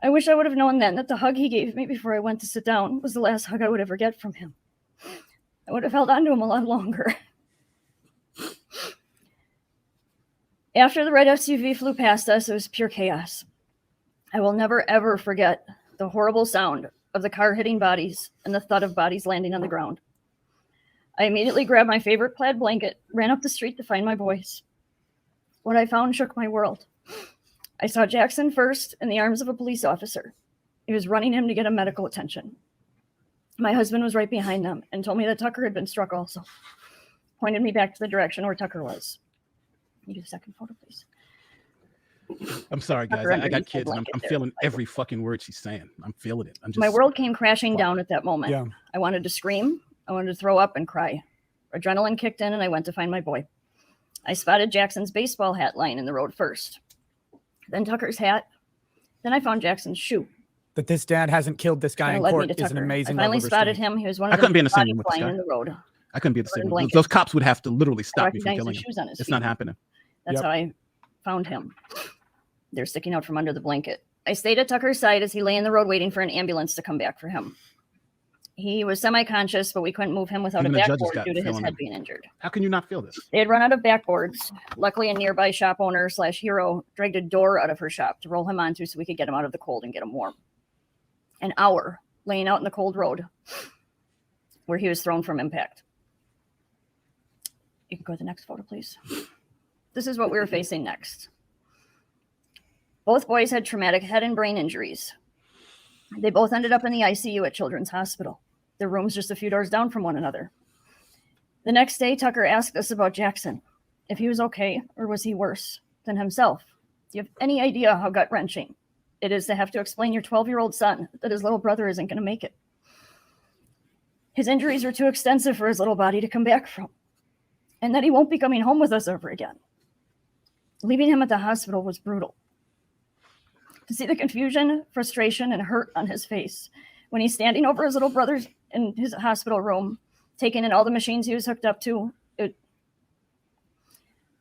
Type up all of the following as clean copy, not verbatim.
I wish I would have known then that the hug he gave me before I went to sit down was the last hug I would ever get from him. I would have held on to him a lot longer. After the red SUV flew past us, it was pure chaos. I will never, ever forget the horrible sound of the car hitting bodies and the thud of bodies landing on the ground. I immediately grabbed my favorite plaid blanket, ran up the street to find my boys. What I found shook my world. I saw Jackson first in the arms of a police officer. He was running him to get him medical attention. My husband was right behind them and told me that Tucker had been struck also. Pointed me back to the direction where Tucker was. Can you do the second photo, please? I'm sorry, guys. I got kids, and I'm feeling every fucking word she's saying. I'm feeling it. My world came crashing down at that moment. Yeah. I wanted to scream. I wanted to throw up and cry. Adrenaline kicked in, and I went to find my boy. I spotted Jackson's baseball hat lying in the road first. Then Tucker's hat. Then I found Jackson's shoe. That this dad hasn't killed this guy in court is an amazing. I finally spotted him. He was one of I couldn't be in the same room with lying in the road. I couldn't be in the same room. Those cops would have to literally stop me from killing him. It's not happening. That's how I found him. They're sticking out from under the blanket. I stayed at Tucker's side as he lay in the road waiting for an ambulance to come back for him. He was semi-conscious, but we couldn't move him without a backboard due to his head being injured. How can you not feel this? They had run out of backboards. Luckily, a nearby shop owner / hero dragged a door out of her shop to roll him onto so we could get him out of the cold and get him warm. An hour laying out in the cold road where he was thrown from impact. You can go to the next photo, please. This is what we were facing next. Both boys had traumatic head and brain injuries. They both ended up in the ICU at Children's Hospital. Their rooms just a few doors down from one another. The next day, Tucker asked us about Jackson, if he was okay or was he worse than himself. Do you have any idea how gut-wrenching it is to have to explain your 12-year-old son that his little brother isn't going to make it? His injuries are too extensive for his little body to come back from, and that he won't be coming home with us ever again. Leaving him at the hospital was brutal. To see the confusion, frustration, and hurt on his face when he's standing over his little brother in his hospital room, taking in all the machines he was hooked up to.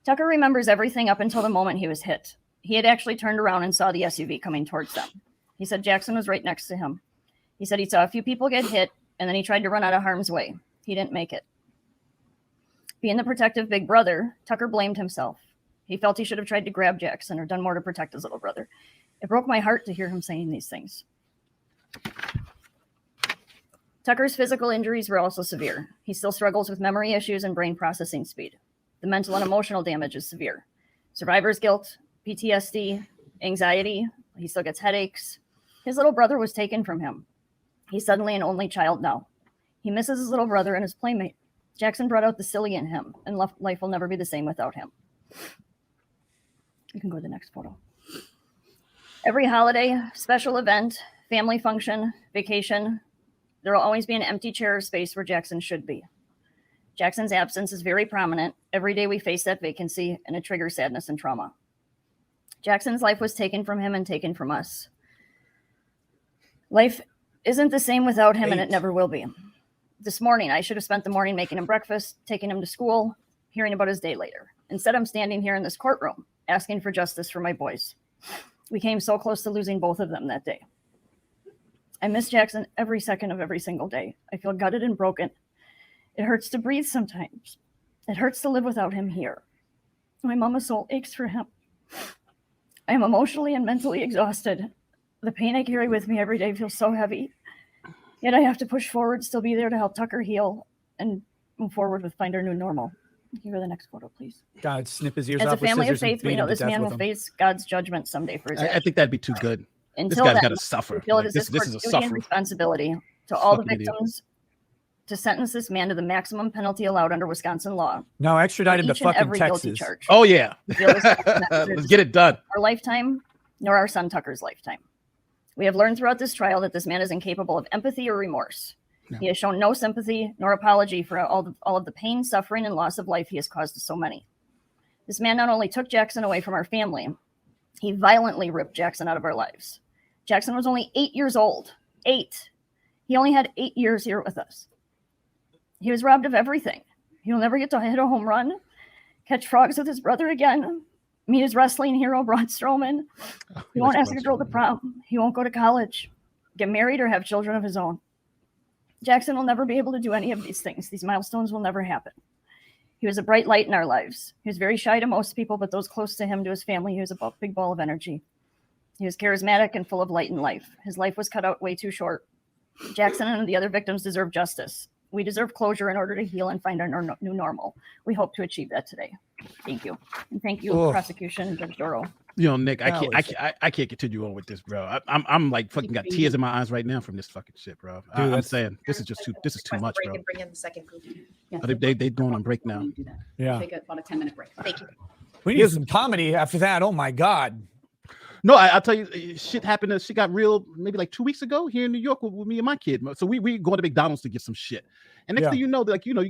Tucker remembers everything up until the moment he was hit. He had actually turned around and saw the SUV coming towards them. He said Jackson was right next to him. He said he saw a few people get hit, and then he tried to run out of harm's way. He didn't make it. Being the protective big brother, Tucker blamed himself. He felt he should have tried to grab Jackson or done more to protect his little brother. It broke my heart to hear him saying these things. Tucker's physical injuries were also severe. He still struggles with memory issues and brain processing speed. The mental and emotional damage is severe. Survivor's guilt, PTSD, anxiety. He still gets headaches. His little brother was taken from him. He's suddenly an only child now. He misses his little brother and his playmate. Jackson brought out the silly in him, and life will never be the same without him. You can go to the next photo. Every holiday, special event, family function, vacation, there will always be an empty chair or space where Jackson should be. Jackson's absence is very prominent. Every day we face that vacancy, and it triggers sadness and trauma. Jackson's life was taken from him and taken from us. Life isn't the same without him, and it never will be. This morning, I should have spent the morning making him breakfast, taking him to school, hearing about his day later. Instead, I'm standing here in this courtroom, asking for justice for my boys. We came so close to losing both of them that day. I miss Jackson every second of every single day. I feel gutted and broken. It hurts to breathe sometimes. It hurts to live without him here. My mama's soul aches for him. I am emotionally and mentally exhausted. The pain I carry with me every day feels so heavy. Yet I have to push forward, still be there to help Tucker heal, and move forward with find our new normal. Can you go to the next photo, please? God, snip his ears off. As a family of faith, we know this man will face God's judgment someday for his actions. I think that'd be too good. Until this guy's got to suffer. Like, this is a duty and responsibility to all the victims to sentence this man to the maximum penalty allowed under Wisconsin law. No, extradite him to fucking Texas. Oh, yeah. Let's get it done. Our lifetime, nor our son Tucker's lifetime. We have learned throughout this trial that this man is incapable of empathy or remorse. No. He has shown no sympathy nor apology for all of the pain, suffering, and loss of life he has caused to so many. This man not only took Jackson away from our family, he violently ripped Jackson out of our lives. Jackson was only 8 years old. 8. He only had 8 years here with us. He was robbed of everything. He'll never get to hit a home run, catch frogs with his brother again, Meet his wrestling hero, Braun Strowman. He won't ask a girl to prom. He won't go to college, get married, or have children of his own. Jackson will never be able to do any of these things. These milestones will never happen. He was a bright light in our lives. He was very shy to most people, but those close to him, to his family, he was a big ball of energy. He was charismatic and full of light and life. His life was cut out way too short. Jackson and the other victims deserve justice. We deserve closure in order to heal and find our new normal. We hope to achieve that today. Thank you. And thank you, prosecution, Judge Darrell. You know, Nick, I can't continue on with this, bro. I'm like fucking got tears in my eyes right now from this fucking shit, bro. Dude, I'm saying this is too much, bro. Bring in the second group. Yeah. They going on break now. Yeah. Take about a 10-minute break. Thank you. We need some comedy after that. Oh my God. No, I'll tell you, shit happened. She got real maybe like 2 weeks ago here in New York with me and my kid. So we go to McDonald's to get some shit. And next thing you know, like, you know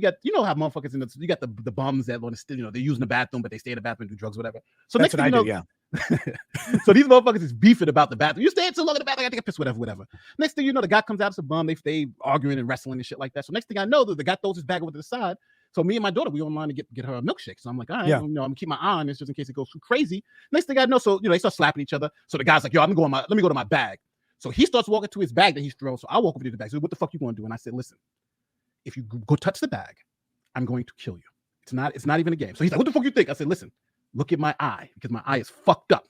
how motherfuckers you got the bums that want to still, they're using the bathroom, but they stay in the bathroom and do drugs, whatever. So that's next what thing I do, yeah. So these motherfuckers is beefing about the bathroom. You staying so long in the bathroom, I take a piss, whatever. Next thing you know, the guy comes out as a bum. They stay arguing and wrestling and shit like that. So next thing I know, the guy throws his bag over to the side. So me and my daughter, we online to get her a milkshake. So I'm like, all right, I'm gonna keep my eye on this just in case it goes too crazy. Next thing I know, so they start slapping each other. So the guy's like, yo, let me go to my bag. So he starts walking to his bag that he's thrown. So I walk over to the bag. So what the fuck you gonna do? And I said, listen, if you go touch the bag, I'm going to kill you. It's not even a game. So he's like, what the fuck you think? I said, listen, look at my eye because my eye is fucked up.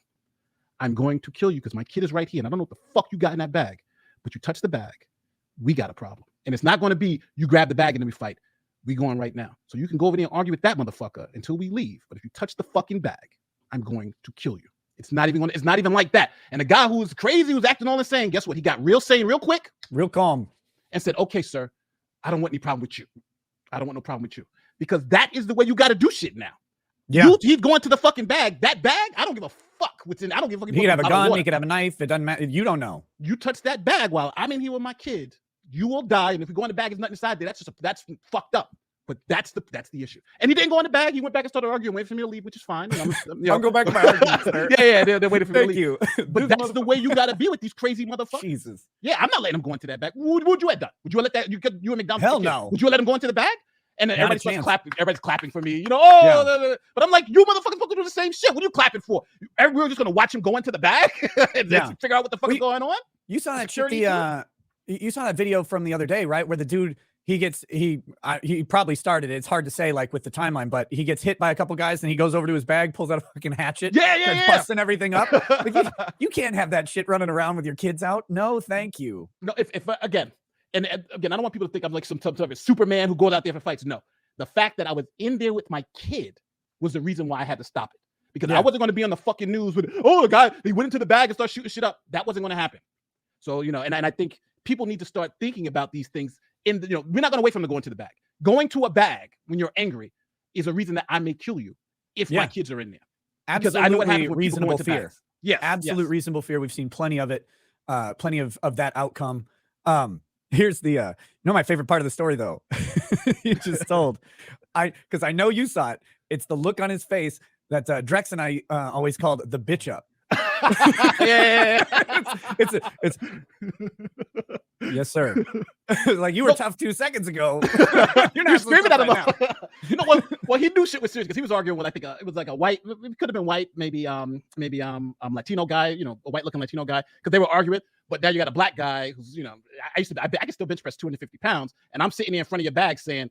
I'm going to kill you because my kid is right here. And I don't know what the fuck you got in that bag, but you touch the bag, we got a problem. And it's not going to be you grab the bag and then we fight. We going right now. So you can go over there and argue with that motherfucker until we leave. But if you touch the fucking bag, I'm going to kill you. It's not even like that. And the guy who's crazy, who's acting all insane, guess what? He got real sane real quick. Real calm. And said, okay, sir, I don't want any problem with you. I don't want no problem with you. Because that is the way you got to do shit now. Yeah. He's going to the fucking bag. That bag, I don't give a fuck what's in. I don't give a fuck. He could have a gun. He could have a knife. It doesn't matter. You don't know. You touch that bag while I'm in here with my kid, you will die. And if we go in the bag, there's nothing inside there. That's fucked up. But that's the issue. And he didn't go in the bag. He went back and started arguing, waiting for me to leave, which is fine. I'll go back to my argument, sir. Yeah, they're waiting for me to leave. Thank you. But that's the way you got to be with these crazy motherfuckers. Jesus. Yeah, I'm not letting him go into that bag. What would you have done? Would you have let that? You and McDonald's? Hell no. Would you have let him go into the bag? And then everybody starts clapping. Everybody's clapping for me. But I'm like, you motherfuckers supposed to do the same shit. What are you clapping for? We're just gonna watch him go into the bag and figure out what the fuck is going on. You saw that shit. You saw that video from the other day, right? Where the dude he probably started it. It's hard to say like with the timeline, but he gets hit by a couple guys and he goes over to his bag, pulls out a fucking hatchet, busting everything up. Like, you can't have that shit running around with your kids out. No, thank you. No, if again. And again, I don't want people to think I'm like some type of Superman who goes out there for fights. No, the fact that I was in there with my kid was the reason why I had to stop it. Because I wasn't going to be on the fucking news with, the guy, he went into the bag and started shooting shit up. That wasn't going to happen. So, and I think people need to start thinking about these things. We're not going to wait for them to go into the bag. Going to a bag when you're angry is a reason that I may kill you if my kids are in there. Absolutely, because I know what happens when reasonable fear. Bags. Yes, absolute reasonable fear. We've seen plenty of it, plenty of that outcome. Here's the my favorite part of the story though. You just told because I know you saw it. It's the look on his face that Drex and I always called the bitch up. Yeah. It's yes, sir. Like you were tough 2 seconds ago. You're not screaming at him. Right now. You know what? Well, he knew shit was serious because he was arguing with it was like a white. It could have been white, maybe Latino guy. A white looking Latino guy because they were arguing. But now you got a black guy who's I can still bench press 250 pounds, and I'm sitting there in front of your bag saying,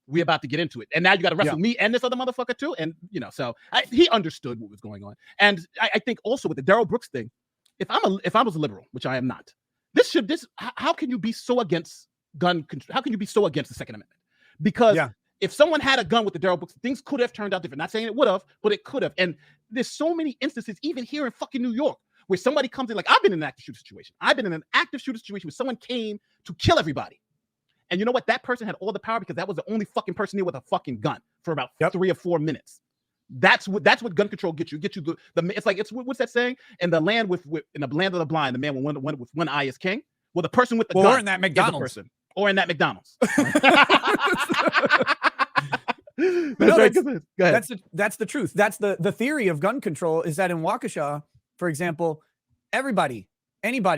we're about to get into it. And now you got to wrestle me and this other motherfucker too. And, so he understood what was going on. And I think also with the Darrell Brooks thing, if I was a liberal, which I am not, how can you be so against gun control? How can you be so against the Second Amendment? Because if someone had a gun with the Darrell Brooks, things could have turned out different. Not saying it would have, but it could have. And there's so many instances, even here in fucking New York, where somebody comes in, like I've been in an active shooter situation. I've been in an active shooter situation where someone came to kill everybody. And you know what? That person had all the power because that was the only fucking person there with a fucking gun for about 3 or 4 minutes. That's what gun control gets you. What's that saying? In the land in the land of the blind, the man with one eye is king. Well, the person with the gun or in that McDonald's. Or in that McDonald's. That's the truth. That's the theory of gun control is that in Waukesha, for example, anybody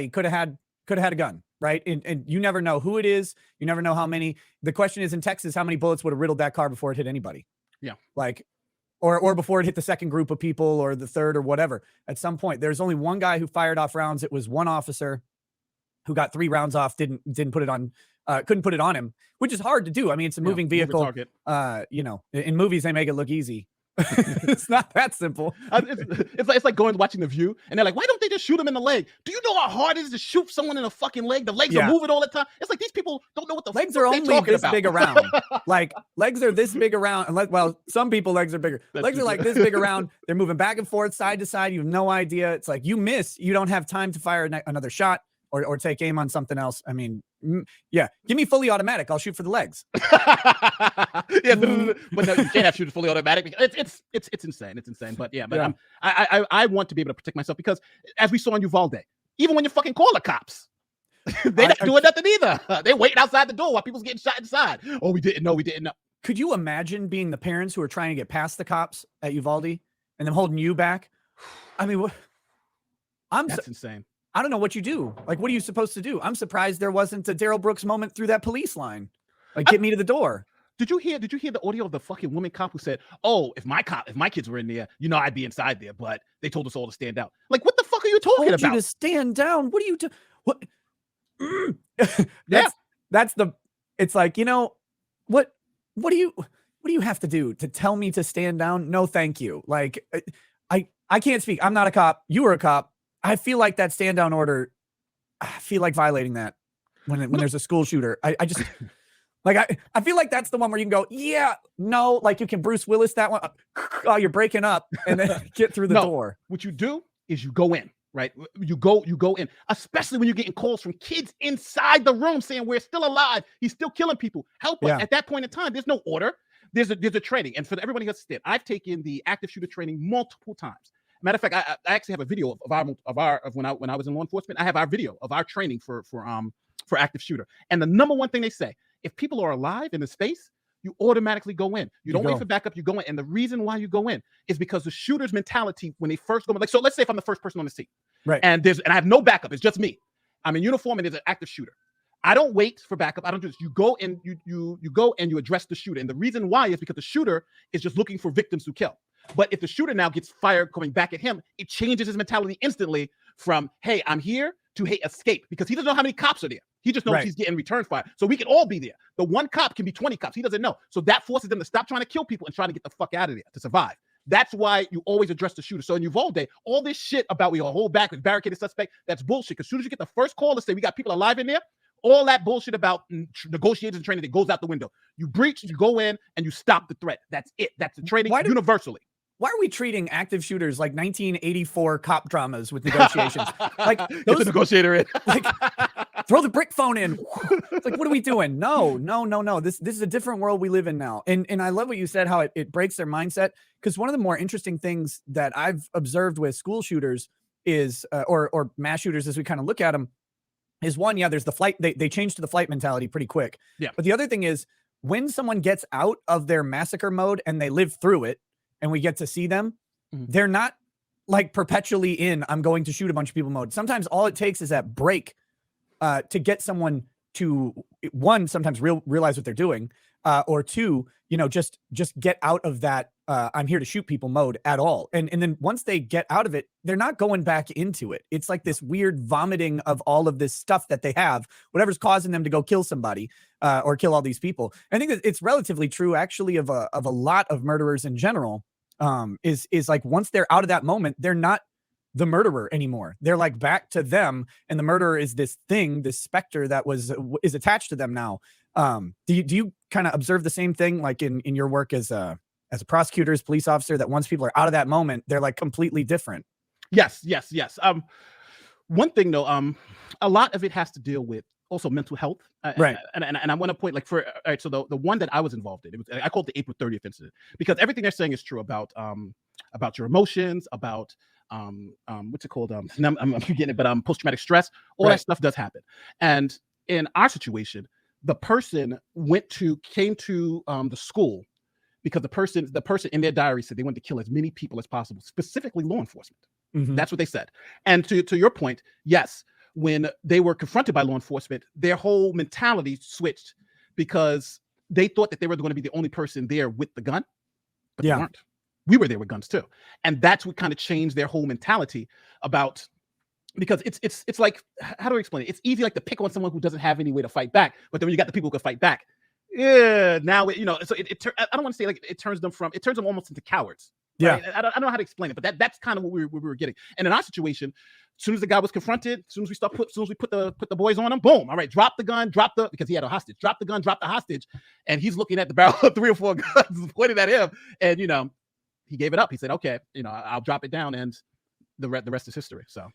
could have had a gun. Right. And you never know who it is. You never know how many. The question is in Texas, how many bullets would have riddled that car before it hit anybody? Yeah. Like or before it hit the second group of people or the third or whatever. At some point, there's only one guy who fired off rounds. It was one officer who got 3 rounds off, didn't put it on, couldn't put it on him, which is hard to do. I mean, it's a moving vehicle. You know, in movies they make it look easy. It's not that simple. It's like going watching The View, and they're like, why don't they just shoot him in the leg? Do you know how hard it is to shoot someone in the fucking leg? The legs are moving all the time. It's like these people don't know what the legs fuck are they're only talking this about. big around. Like legs are this big around. Unless, well, some people legs are bigger. Legs are like this big around. They're moving back and forth, side to side. You have no idea. It's like you miss. You don't have time to fire another shot or take aim on something else. I mean, yeah, give me fully automatic. I'll shoot for the legs. Yeah, but no, you can't have shooters fully automatic. Because it's insane. It's insane. But yeah, but I want to be able to protect myself because as we saw in Uvalde, even when you fucking call the cops, they're not doing nothing either. They're waiting outside the door while people's getting shot inside. Oh, we didn't know. Could you imagine being the parents who are trying to get past the cops at Uvalde and them holding you back? I mean, that's insane. I don't know what you do. Like, what are you supposed to do? I'm surprised there wasn't a Darrell Brooks moment through that police line. Like, get me to the door. Did you hear the audio of the fucking woman cop who said, "Oh, if my kids were in there, you know, I'd be inside there, but they told us all to stand out." Like, what the fuck are you talking about? You to stand down. What are you doing? What? That's the. It's like, you know, what do you have to do to tell me to stand down? No, thank you. Like, I can't speak. I'm not a cop. You were a cop. I feel like that stand down order, I feel like violating that when there's a school shooter. I just like, I feel like that's the one where you can go, yeah, no, like you can Bruce Willis that one. Oh, you're breaking up and then get through the door. What you do is you go in, right? You go in, especially when you're getting calls from kids inside the room saying we're still alive. He's still killing people. Help us. Yeah. At that point in time, there's no order. There's a training. And for everybody who understands, I've taken the active shooter training multiple times. Matter of fact, I actually have a video of when I was in law enforcement. I have our video of our training for active shooter. And the number one thing they say, if people are alive in the space, you automatically go in. You don't wait for backup. You go in. And the reason why you go in is because the shooter's mentality when they first go in, like, so let's say if I'm the first person on the scene, right? And I have no backup. It's just me. I'm in uniform and there's an active shooter. I don't wait for backup. I don't do this. You go and you go and you address the shooter. And the reason why is because the shooter is just looking for victims to kill. But if the shooter now gets fired coming back at him, it changes his mentality instantly from, hey, I'm here to, hey, escape. Because he doesn't know how many cops are there. He just knows he's getting return fire. So we can all be there. The one cop can be 20 cops. He doesn't know. So that forces them to stop trying to kill people and trying to get the fuck out of there to survive. That's why you always address the shooter. So in Uvalde, all this shit about we hold back with barricaded suspect, that's bullshit. Because as soon as you get the first call to say we got people alive in there, all that bullshit about negotiations and training that goes out the window. You breach, you go in, and you stop the threat. That's it. That's the training universally. Why are we treating active shooters like 1984 cop dramas with negotiations? Like, get the negotiator in. Like, throw the brick phone in. It's like, what are we doing? No. This is a different world we live in now. And I love what you said, how it breaks their mindset. Because one of the more interesting things that I've observed with school shooters is, or mass shooters as we kind of look at them, is one, there's the flight. They change to the flight mentality pretty quick. Yeah. But the other thing is when someone gets out of their massacre mode and they live through it, and we get to see them, they're not like perpetually in, I'm going to shoot a bunch of people mode. Sometimes all it takes is that break to get someone to, one, sometimes realize what they're doing, or two, just get out of that I'm here to shoot people mode at all. And then once they get out of it, they're not going back into it. It's like this weird vomiting of all of this stuff that they have, whatever's causing them to go kill somebody or kill all these people. I think that it's relatively true actually of a lot of murderers in general. Is like once they're out of that moment, they're not the murderer anymore. They're like back to them, and the murderer is this thing, this specter that is attached to them now. Do you kind of observe the same thing, like in your work as a prosecutor, as police officer, that once people are out of that moment, they're like completely different? Yes. One thing though, a lot of it has to deal with also mental health. Right. And I want to point, like, all right, so the one that I was involved in, I call it the April 30th incident, because everything they're saying is true about your emotions, about what's it called? I'm forgetting it, but post-traumatic stress, all that stuff does happen. And in our situation, the person came to the school because the person in their diary said they wanted to kill as many people as possible, specifically law enforcement. Mm-hmm. That's what they said. And to your point, yes, when they were confronted by law enforcement, their whole mentality switched because they thought that they were going to be the only person there with the gun, but they weren't. we were there with guns too. And that's what kind of changed their whole mentality about, because it's like, how do I explain it? It's easy like to pick on someone who doesn't have any way to fight back, but then when you got the people who can fight back, yeah, now it, so I don't want to say like it turns them almost into cowards. Right? Yeah. I don't know how to explain it, but that's kind of what we were getting. And in our situation, as soon as the guy was confronted, as soon as we put the boys on him, boom, all right, drop the gun, because he had a hostage, drop the gun, drop the hostage, and he's looking at the barrel of 3 or 4 guns pointed at him, and he gave it up. He said, okay, I'll drop it down, and the rest is history. So